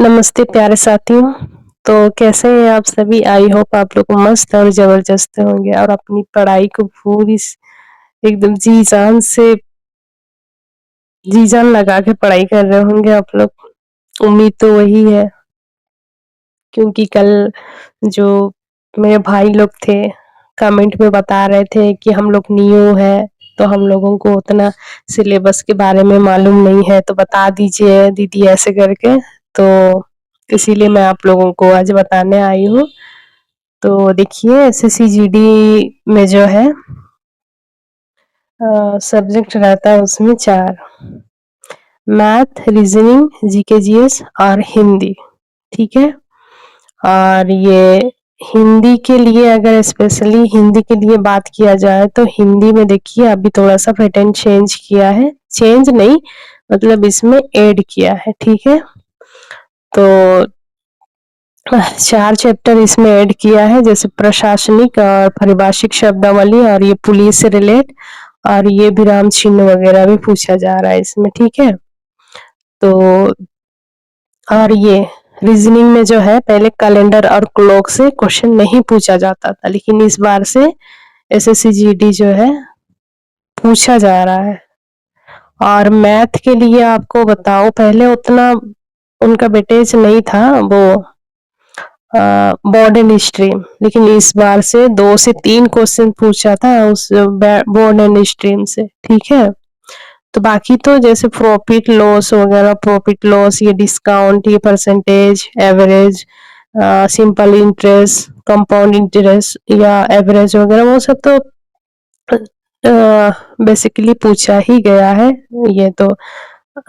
नमस्ते प्यारे साथियों। तो कैसे हैं आप सभी? आई होप आप लोग मस्त और ज़बरदस्त होंगे और अपनी पढ़ाई को पूरी एकदम जी-जान लगा के पढ़ाई कर रहे होंगे आप लोग। उम्मीद तो वही है। क्योंकि कल जो मेरे भाई लोग थे, कमेंट में बता रहे थे कि हम लोग न्यू हैं, तो हम लोगों को उतना सिलेबस के बारे में मालूम नहीं है, तो बता दीजिए दीदी ऐसे करके। तो इसीलिए मैं आप लोगों को आज बताने आई हूँ। तो देखिए एसएससी-जीडी में जो है सब्जेक्ट रहता है उसमें 4 मैथ, रीज़निंग, जीके, जीएस और हिंदी, ठीक है? और ये हिंदी के लिए अगर स्पेशली हिंदी के लिए बात किया जाए तो हिंदी में देखिए अभी थोड़ा-सा पैटर्न चेंज किया है। चेंज नहीं मतलब इसमें ऐड किया है, ठीक है? तो 4 चैप्टर इसमें ऐड किया है जैसे प्रशासनिक और पारिभाषिक शब्दावली और ये पुलिस से रिलेट और ये विराम चिन्ह वगैरह भी पूछा जा रहा है इसमें, ठीक है? तो और ये रीजनिंग में जो है पहले कैलेंडर और क्लॉक से क्वेश्चन नहीं पूछा जाता था, लेकिन इस बार से एसएससी-जीडी जो है पूछा जा रहा है। और मैथ के लिए आपको बताऊँ पहले उतना उनका वेटेज नहीं था वो बोर्ड एंड स्ट्रीम, लेकिन इस बार से 2 से 3 क्वेश्चन पूछा था उस बोर्ड एंड स्ट्रीम से, ठीक है? तो बाकी तो जैसे प्रॉफिट लॉस वगैरह, प्रॉफिट लॉस, ये डिस्काउंट, ये percentage, average, simple interest, compound interest या एवरेज वगैरह वो सब तो बेसिकली पूछा ही गया है। ये तो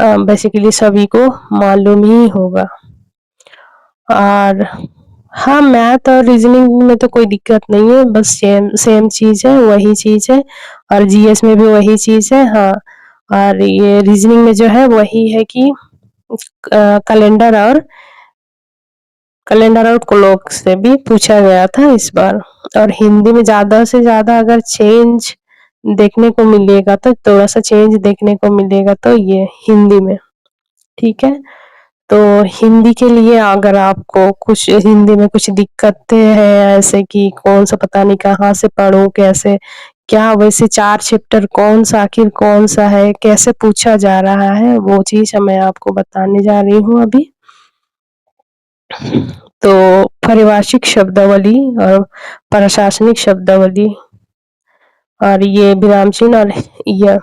बेसिकली सभी को मालूम ही होगा। और हाँ, मैथ और रीजनिंग में तो कोई दिक्कत नहीं है, बस सेम सेम चीज़ है, वही चीज़ है और जीएस में भी वही चीज़ है, हाँ। और ये रीजनिंग में जो है वही है कि कैलेंडर और क्लॉक से भी पूछा गया था इस बार। और हिंदी में ज़्यादा से ज़्यादा अगर चेंज देखने को मिलेगा तो थोड़ा-सा चेंज देखने को मिलेगा तो ये हिंदी में, ठीक है? तो हिंदी के लिए अगर आपको कुछ हिंदी में कुछ दिक्कतें हैं ऐसे कि कौन-सा पता नहीं कहाँ से पढूँ, कैसे क्या वैसे 4 चैप्टर कौन-सा आखिर कौन-सा है, कैसे पूछा जा रहा है, वो चीज़ मैं आपको बताने जा रही हूँ अभी। तो पारिभाषिक शब्दावली और प्रशासनिक शब्दावली और ये विराम चिन्ह और यह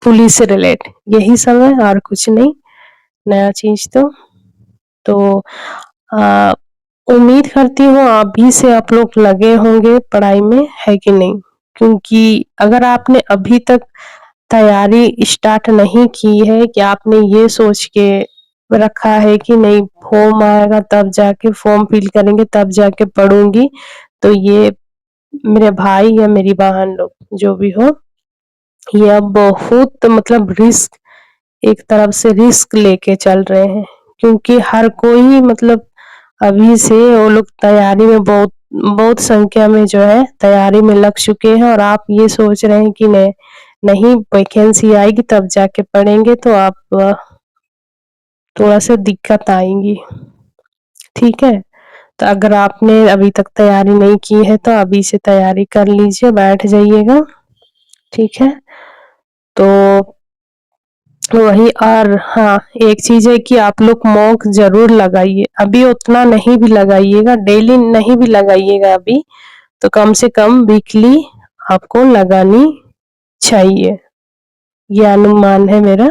पुलिस से रिलेट यही सब है और कुछ नहीं, नया चीज़ तो। तो अ, उम्मीद करती हूँ अभी से आप लोग लगे होंगे पढ़ाई में, है कि नहीं? क्योंकि अगर आपने अभी तक तैयारी स्टार्ट नहीं की है कि आपने ये सोच के रखा है कि नहीं फॉर्म आएगा तब जाके फॉर्म फिल करेंगे तब जाके पढ़ूँगी, तो ये मेरे भाई या मेरी बहन लोग जो भी हो, ये अब बहुत मतलब रिस्क एक तरफ से रिस्क लेके चल रहे हैं। क्योंकि हर कोई मतलब अभी से वो लोग तैयारी में बहुत बहुत संख्या में जो है तैयारी में लग चुके हैं और आप ये सोच रहे हैं कि नहीं वैकेंसी आएगी तब जाके पढ़ेंगे तो आप थोड़ा-सा दिक्कत आएँगी, ठीक है? तो अगर आपने अभी तक तैयारी नहीं की है तो अभी से तैयारी कर लीजिए, बैठ जाइएगा, ठीक है? तो वही और हाँ, एक चीज़ है कि आप लोग मॉक ज़रूर लगाइए, अभी उतना नहीं भी लगाइएगा, डेली नहीं भी लगाइएगा अभी, तो कम से कम वीकली आपको लगानी चाहिए, ये अनुमान है मेरा।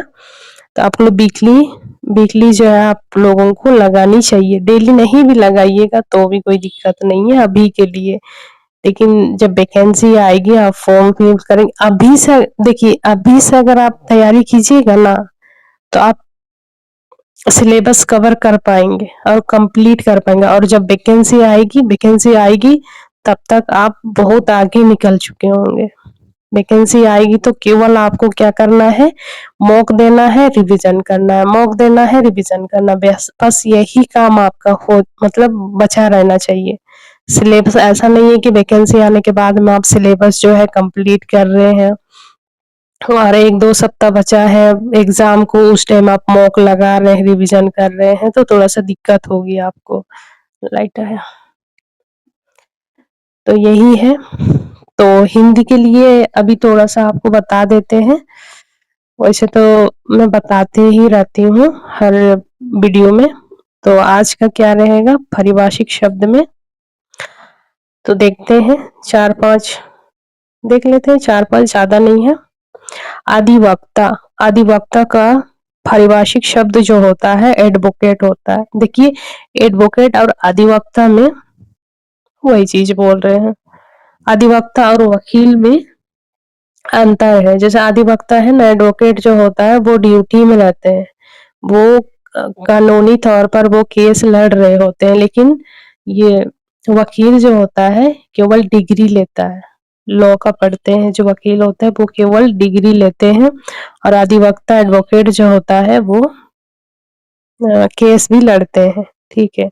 तो आप लोग वीकली वीकली जो है आप लोगों को लगानी चाहिए, डेली नहीं भी लगाइएगा तो भी कोई दिक्कत नहीं है अभी के लिए। लेकिन जब वैकेंसी आएगी आप फॉर्म फिल करेंगे अभी से देखिए अभी से अगर आप तैयारी कीजिएगा ना, तो आप सिलेबस कवर कर पाएँगे और कंप्लीट कर पाएँगे और जब वैकेंसी आएगी तब तक आप बहुत आगे निकल चुके होंगे। वैकेंसी आएगी तो केवल आपको क्या करना है, मॉक देना है, रिवीजन करना है, मॉक देना है, रिवीजन करना बस यही काम आपका हो मतलब बचा रहना चाहिए। सिलेबस ऐसा नहीं है कि वैकेंसी आने के बाद में आप सिलेबस जो है कंप्लीट कर रहे हैं और 1-2 सप्ताह बचा है एग्ज़ाम को, उस टाइम आप मॉक लगा रहे हैं, रिवीज़न कर रहे हैं, तो थोड़ा-सा दिक्कत होगी आपको। लाइट आया। तो यही है। तो हिंदी के लिए अभी थोड़ा-सा आपको बता देते हैं। वैसे तो मैं बताती ही रहती हूँ हर वीडियो में। तो आज का क्या रहेगा पारिभाषिक शब्द में, तो देखते हैं 4-5 देख लेते हैं, 4-5 ज़्यादा नहीं है। अधिवक्ता, अधिवक्ता का पारिभाषिक शब्द जो होता है एडवोकेट होता है। देखिए एडवोकेट और अधिवक्ता में वही चीज़ बोल रहे हैं। अधिवक्ता और वकील में अंतर है। जैसे अधिवक्ता है ना, एडवोकेट जो होता है वो ड्यूटी में रहते हैं। वो कानूनी तौर पर वो केस लड़ रहे होते हैं, लेकिन ये वकील जो होता है केवल डिग्री लेता है। लॉ का पढ़ते हैं जो वकील होता है वो केवल डिग्री लेते हैं, और अधिवक्ता एडवोकेट जो होता है वो केस भी लड़ते हैं। ठीक है।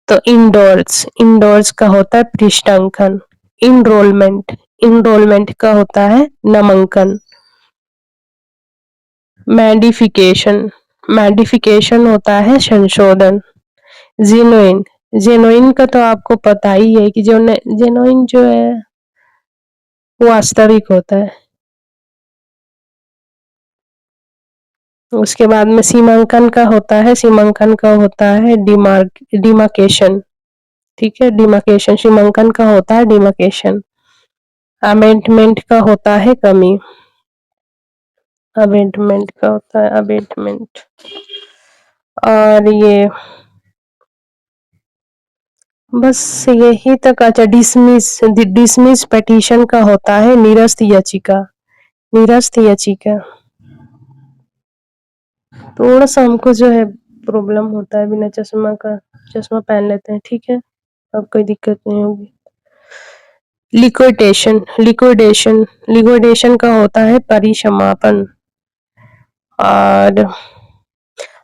तो इंडोर्स, इंडोर्स का होता है पृष्ठांकन। इनरोलमेंट, इनरोलमेंट का होता है नामांकन। मैडिफिकेशन, मैडिफिकेशन होता है संशोधन। जेनुइन, जेनुइन का तो आपको पता ही है कि जो जेनुइन जो है वो वास्तविक होता है। उसके बाद में सीमांकन का होता है, सीमांकन का होता है डिमार्केशन। ठीक है, डिमार्केशन, सीमांकन का होता है डिमार्केशन। अमेंडमेंट का होता है कमी, अमेंडमेंट का होता है अमेंडमेंट। और ये बस यही तक। अच्छा, डिसमिस, डिसमिस पिटीशन का होता है निरस्त याचिका, निरस्त याचिका। थोड़ा सा हमको जो है प्रॉब्लम होता है बिना चश्मा का, चश्मा पहन लेते हैं। ठीक है, अब कोई दिक्कत नहीं होगी। लिक्विडेशन, लिक्विडेशन, लिक्विडेशन का होता है परिसमापन। और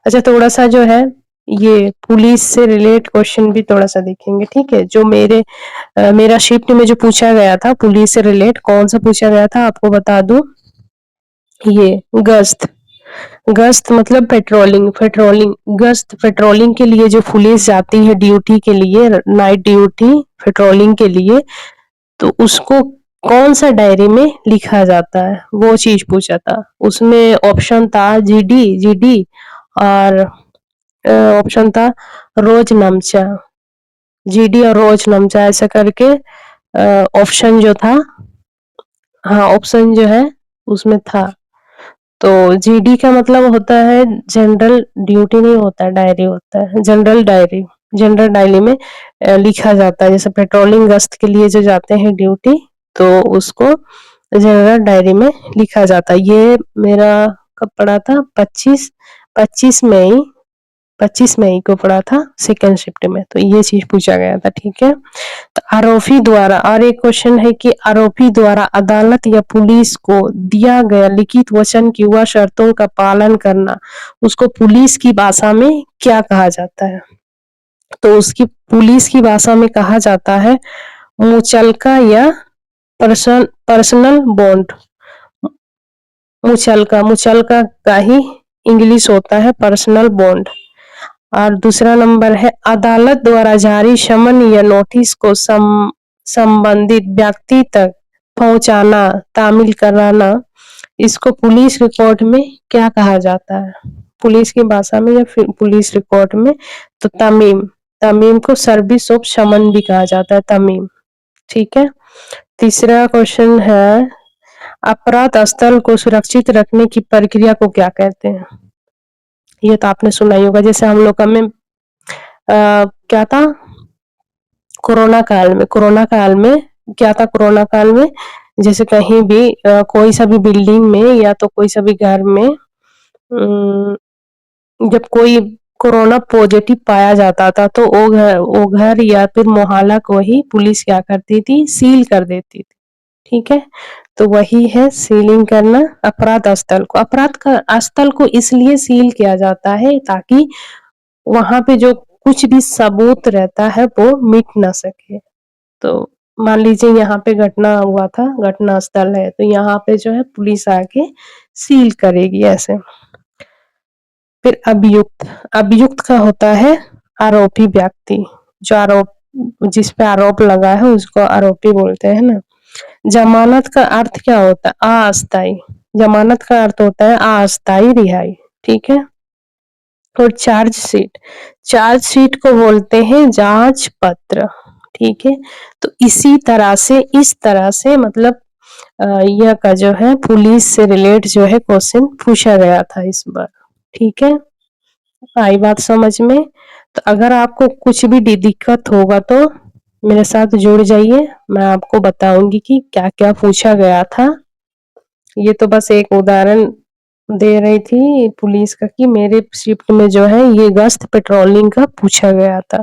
अच्छा, थोड़ा सा जो है ये पुलिस से रिलेट क्वेश्चन भी थोड़ा सा देखेंगे। ठीक है, जो मेरा शिफ्ट में जो पूछा गया था पुलिस से रिलेट, कौन सा पूछा गया था आपको बता दूं। ये गश्त, गश्त मतलब पेट्रोलिंग, पेट्रोलिंग, गश्त पेट्रोलिंग के लिए जो पुलिस जाती है ड्यूटी के लिए, नाइट ड्यूटी पेट्रोलिंग के लिए, तो उसको कौन सा डायरी में लिखा जाता है, वो चीज पूछा था। उसमें ऑप्शन था जीडी, जीडी, और ऑप्शन था रोज नमचा, जीडी और रोज नमचा ऐसा करके ऑप्शन जो था, हाँ ऑप्शन जो है उसमें था। तो जीडी का मतलब होता है जनरल ड्यूटी, नहीं होता डायरी, होता है जनरल डायरी। जनरल डायरी में लिखा जाता है, जैसे पेट्रोलिंग गश्त के लिए जो जाते हैं ड्यूटी, तो उसको जनरल डायरी में लिखा जाता है। ये मेरा कब पड़ा था, 25 मई, 25 मई को पड़ा था सेकेंड शिफ्ट में। तो ये चीज पूछा गया था। ठीक है। तो आरोपी द्वारा, और एक क्वेश्चन है कि आरोपी द्वारा अदालत या पुलिस को दिया गया लिखित वचन की वह शर्तों का पालन करना, उसको पुलिस की भाषा में क्या कहा जाता है। तो उसकी पुलिस की भाषा में कहा जाता है मुचलका या पर्सनल बॉन्ड। मुचलका, मुचलका का ही इंग्लिश होता है पर्सनल बॉन्ड। और दूसरा नंबर है अदालत द्वारा जारी समन या नोटिस को संबंधित व्यक्ति तक पहुंचाना, तामील कराना, इसको पुलिस रिकॉर्ड में क्या कहा जाता है, पुलिस की भाषा में या फिर पुलिस रिकॉर्ड में। तो तमीम, तमीम को सर्विस ऑफ समन भी कहा जाता है, तमीम। ठीक है। तीसरा क्वेश्चन है अपराध स्थल को सुरक्षित रखने की प्रक्रिया को क्या कहते हैं। ये तो आपने सुना ही होगा। जैसे हम लोग का में क्या था कोरोना काल में, कोरोना काल में क्या था, कोरोना काल में जैसे कहीं भी कोई सा भी बिल्डिंग में या तो कोई सा भी घर में जब कोई कोरोना पॉजिटिव पाया जाता था, तो वो घर या फिर मोहल्ला को ही पुलिस क्या करती थी, सील कर देती थी। ठीक है। तो वही है सीलिंग करना अपराध स्थल को। अपराध का स्थल को इसलिए सील किया जाता है ताकि वहां पे जो कुछ भी सबूत रहता है वो मिट ना सके। तो मान लीजिए यहाँ पे घटना हुआ था, घटना स्थल है, तो यहाँ पे जो है पुलिस आके सील करेगी ऐसे। फिर अभियुक्त, अभियुक्त का होता है आरोपी व्यक्ति, जो जिस पे आरोप लगा है उसको आरोपी बोलते हैं ना। जमानत का अर्थ क्या होता है? अस्थायी। जमानत का अर्थ होता है अस्थायी रिहाई, ठीक है। और चार्जशीट, चार्जशीट को बोलते हैं जांच पत्र, ठीक है। तो इसी तरह से, इस तरह से मतलब यह का जो है पुलिस से रिलेट जो है क्वेश्चन पूछा गया था इस बार, ठीक है। आई बात समझ में? तो अगर आपको कुछ भी दिक्कत होगा तो मेरे साथ जुड़ जाइए, मैं आपको बताऊंगी कि क्या क्या पूछा गया था। ये तो बस एक उदाहरण दे रही थी पुलिस का कि मेरे शिफ्ट में जो है ये गश्त पेट्रोलिंग का पूछा गया था,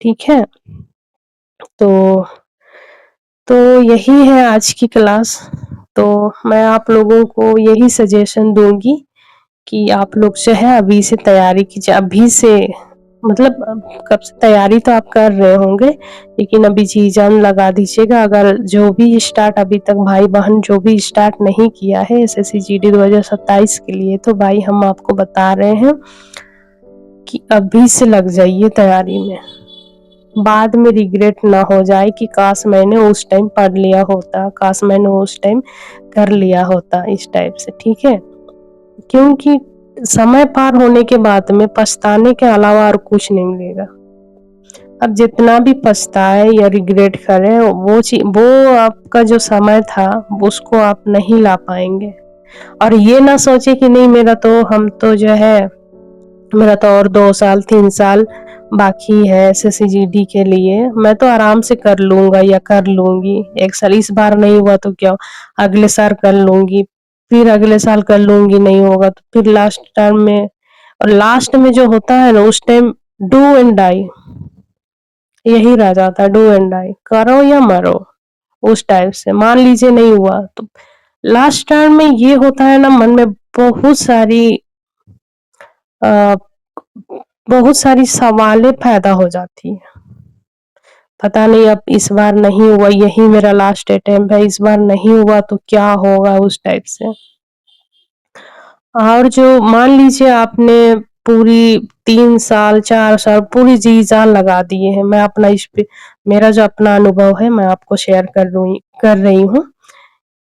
ठीक है। तो तो यही है आज की क्लास। तो मैं आप लोगों को यही सजेशन दूंगी कि आप लोग जो है अभी से तैयारी कीजिए, अभी से मतलब कब से तैयारी तो आप कर रहे होंगे, लेकिन अभी जी जान लगा दीजिएगा। अगर जो भी स्टार्ट अभी तक भाई बहन जो भी स्टार्ट नहीं किया है एसएससी जीडी 2027 के लिए, तो भाई हम आपको बता रहे हैं कि अभी से लग जाइए तैयारी में, बाद में रिग्रेट ना हो जाए कि काश मैंने उस टाइम पढ़ लिया होता, काश मैंने उस टाइम कर लिया होता, इस टाइप से, ठीक है। क्योंकि समय पार होने के बाद में पछताने के अलावा और कुछ नहीं मिलेगा। अब जितना भी पछताए या रिग्रेट करें, वो आपका जो समय था उसको आप नहीं ला पाएंगे। और ये ना सोचे कि नहीं मेरा तो, हम तो जो है मेरा तो और 2 साल 3 साल बाकी है एसएससी जीडी के लिए, मैं तो आराम से कर लूंगा या कर लूंगी, 1 साल इस बार नहीं हुआ तो क्या अगले साल कर लूंगी, फिर अगले साल कर लूंगी, नहीं होगा तो फिर लास्ट टर्म में। और लास्ट में जो होता है ना उस टाइम डू एंड डाई, यही रह जाता है, डू एंड डाई, करो या मरो, उस टाइप से। मान लीजिए नहीं हुआ तो लास्ट टाइम में ये होता है ना, मन में आ, बहुत सारी सवालें पैदा हो जाती है। पता नहीं अब इस बार नहीं हुआ, यही मेरा लास्ट अटेम्प्ट है, इस बार नहीं हुआ तो क्या होगा, उस टाइप से। और जो मान लीजिए आपने पूरी 3 साल 4 साल पूरी जी जान लगा दिए हैं, मैं अपना इस पे मेरा जो अपना अनुभव है मैं आपको शेयर कर रही हूँ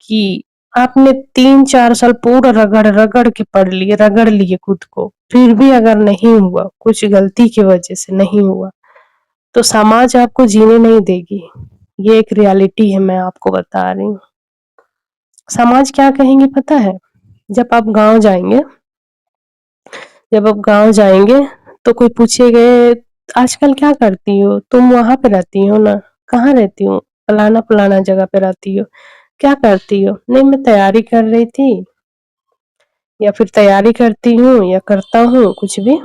कि आपने 3-4 साल पूरा रगड़ रगड़ के पढ़ लिए, रगड़ लिए खुद को, फिर भी अगर नहीं हुआ, कुछ गलती की वजह से नहीं हुआ, तो समाज आपको जीने नहीं देगी। ये एक रियलिटी है, मैं आपको बता रही हूँ। समाज क्या कहेंगे पता है? जब आप गाँव जाएंगे, जब आप गाँव जाएंगे तो कोई पूछेगा आजकल क्या करती हो? तुम वहाँ पे रहती हो ना? कहाँ रहती हो? फलाना फलाना जगह पे रहती हो। क्या करती हो? नहीं मैं तैयारी कर रही थी, या फिर तैयारी करती हूँ या करता हूँ कुछ भी।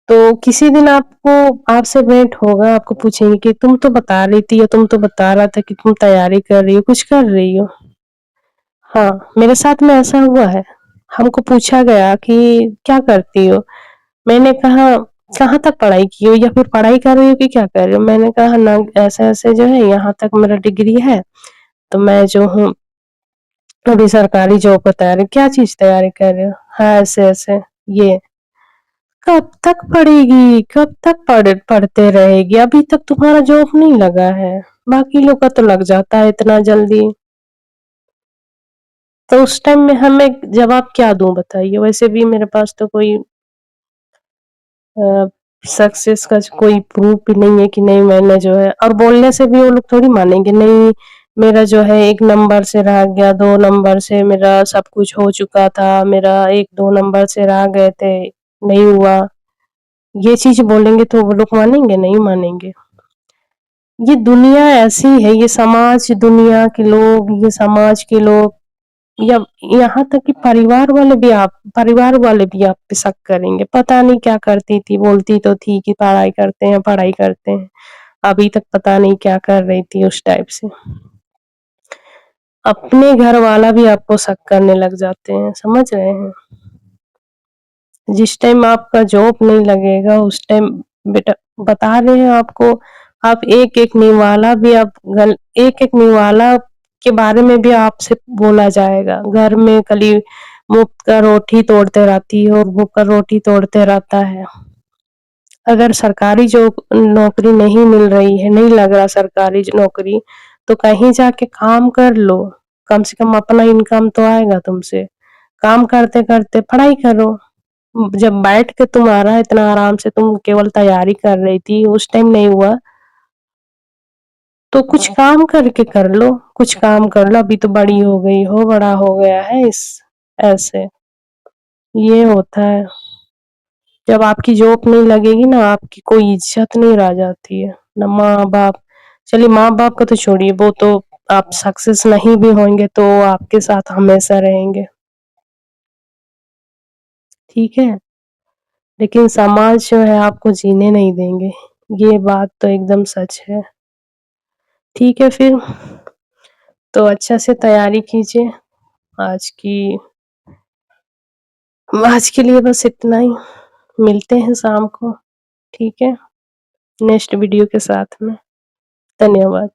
तो किसी दिन आपको आपसे भेंट होगा, आपको पूछेंगे कि तुम तो बता रही थी या तुम तो बता रहा था कि तुम तैयारी कर रही हो, कुछ कर रही हो। हाँ, मेरे साथ में ऐसा हुआ है। हमको पूछा गया कि क्या करती हो? मैंने कहा कहाँ तक पढ़ाई की हो, या फिर पढ़ाई कर रही हो कि क्या कर रही हो? मैंने कहा ना ऐसे-ऐसे जो है यहाँ तक मेरा डिग्री है, तो मैं जो हूँ अभी सरकारी जॉब का तैयारी। क्या चीज़ तैयारी कर रहे हो? हाँ, ऐसे-ऐसे ये। कब तक पढ़ेगी? कब तक पढ़ते रहेगी? अभी तक तुम्हारा जॉब नहीं लगा है। बाकी लोग का तो लग जाता है इतना जल्दी। तो उस टाइम में हमें जवाब क्या दूँ बताइए? वैसे भी मेरे पास तो कोई सक्सेस का कोई प्रूफ भी नहीं है कि नहीं मैंने जो है, और बोलने से भी वो लोग थोड़ी मानेंगे, नहीं मेरा जो है 1 नंबर से रह गया, 2 नंबर से मेरा सब कुछ हो चुका था, मेरा 1-2 नंबर से रह गए थे, नहीं हुआ। ये चीज़ बोलेंगे तो वो लोग मानेंगे? नहीं मानेंगे। ये दुनिया ऐसी है, ये समाज, दुनिया के लोग, ये समाज के लोग, या यहाँ तक कि परिवार वाले भी आप पे शक करेंगे। पता नहीं क्या करती थी, बोलती तो थी कि पढ़ाई करते हैं। अभी तक पता नहीं क्या कर रही थी उस टाइप से। अपने घर वाला भी आपको शक करने लग जाते हैं, समझ रहे हैं? जिस टाइम आपका जॉब नहीं लगेगा उस टाइम बेटा बता रहे हैं आपको, आप एक-एक निवाला भी आप एक-एक निवाला के बारे में भी आपसे बोला जाएगा। घर में खाली मुफ्त का रोटी तोड़ते रहती हो, भूखा रोटी तोड़ते रहता है। अगर सरकारी जो नौकरी नहीं मिल रही है, नहीं लग रहा सरकारी नौकरी, तो कहीं जाके काम कर लो। कम से कम अपना इनकम तो आएगा तुमसे। काम करते-करते पढ़ाई करो। जब बैठ के तुम्हारा इतना आराम से तुम केवल तैयारी कर रही थी, उस टाइम नहीं हुआ, तो कुछ काम करके कर लो, कुछ काम कर लो। अभी तो बड़ी हो गई हो, बड़ा हो गया है इस ऐसे। ये होता है। जब आपकी जॉब नहीं लगेगी ना, आपकी कोई इज़्ज़त नहीं रह जाती है। ना माँ-बाप, चलिए माँ-बाप का तो छोड़िए, वो तो आप सक्सेस नहीं भी होंगे तो आपके साथ हमेशा रहेंगे। ठीक है? लेकिन समाज जो है आपको जीने नहीं देंगे। ये बात तो एकदम सच है। ठीक है फिर, तो अच्छा से तैयारी कीजिए। आज की आज के लिए बस इतना ही। मिलते हैं शाम को, ठीक है? नेक्स्ट वीडियो के साथ में। धन्यवाद।